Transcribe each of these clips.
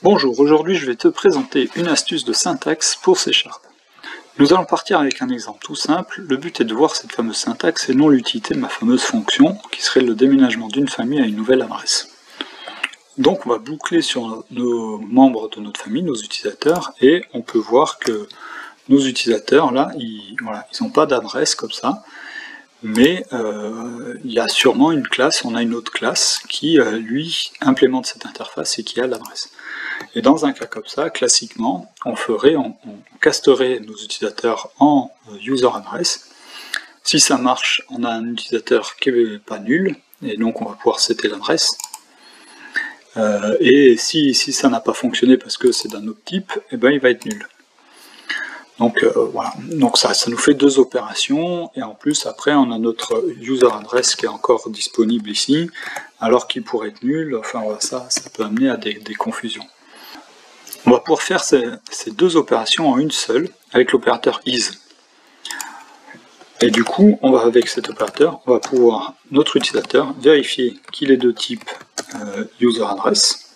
Bonjour, aujourd'hui je vais te présenter une astuce de syntaxe pour C#. Nous allons partir avec un exemple tout simple. Le but est de voir cette fameuse syntaxe et non l'utilité de ma fameuse fonction, qui serait le déménagement d'une famille à une nouvelle adresse. Donc on va boucler sur nos membres de notre famille, nos utilisateurs, et on peut voir que nos utilisateurs, là, ils n'ont pas d'adresse comme ça, mais il y a sûrement une classe, on a une autre classe qui, lui, implémente cette interface et qui a l'adresse. Et dans un cas comme ça, classiquement, on casterait nos utilisateurs en user address. Si ça marche, on a un utilisateur qui n'est pas nul, et donc on va pouvoir setter l'adresse. Et si ça n'a pas fonctionné parce que c'est d'un autre type, eh ben, il va être nul. Donc voilà, donc ça nous fait deux opérations, et en plus après on a notre user address qui est encore disponible ici, alors qu'il pourrait être nul, enfin voilà, ça peut amener à des confusions. On va pouvoir faire ces deux opérations en une seule, avec l'opérateur is. Et du coup, avec cet opérateur, on va pouvoir, notre utilisateur, vérifier qu'il est de type user address.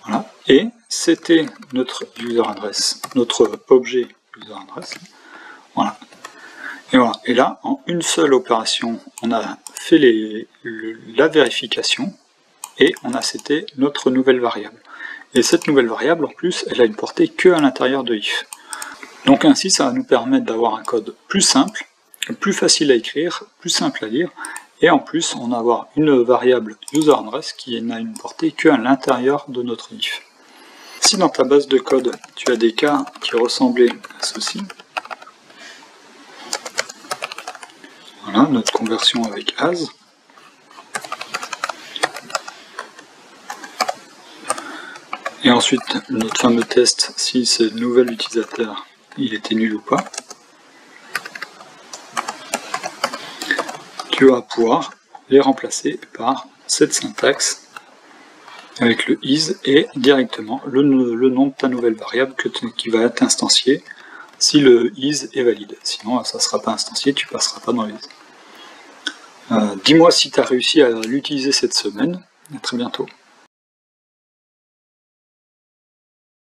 Voilà. Et c'était notre user address, notre objet user address. Voilà. Et voilà. Et là, en une seule opération, on a fait la vérification et on a seté notre nouvelle variable. Et cette nouvelle variable, en plus, elle a une portée que à l'intérieur de if. Donc ainsi, ça va nous permettre d'avoir un code plus simple, plus facile à écrire, plus simple à lire, et en plus, on va avoir une variable user_address qui n'a une portée que à l'intérieur de notre if. Si dans ta base de code, tu as des cas qui ressemblaient à ceci, voilà, notre conversion avec as, et ensuite notre fameux test si ce nouvel utilisateur il était nul ou pas, tu vas pouvoir les remplacer par cette syntaxe avec le is et directement le nom de ta nouvelle variable qui va être instanciée si le is est valide. Sinon ça ne sera pas instancié, tu ne passeras pas dans le is. Dis-moi si tu as réussi à l'utiliser cette semaine. À très bientôt.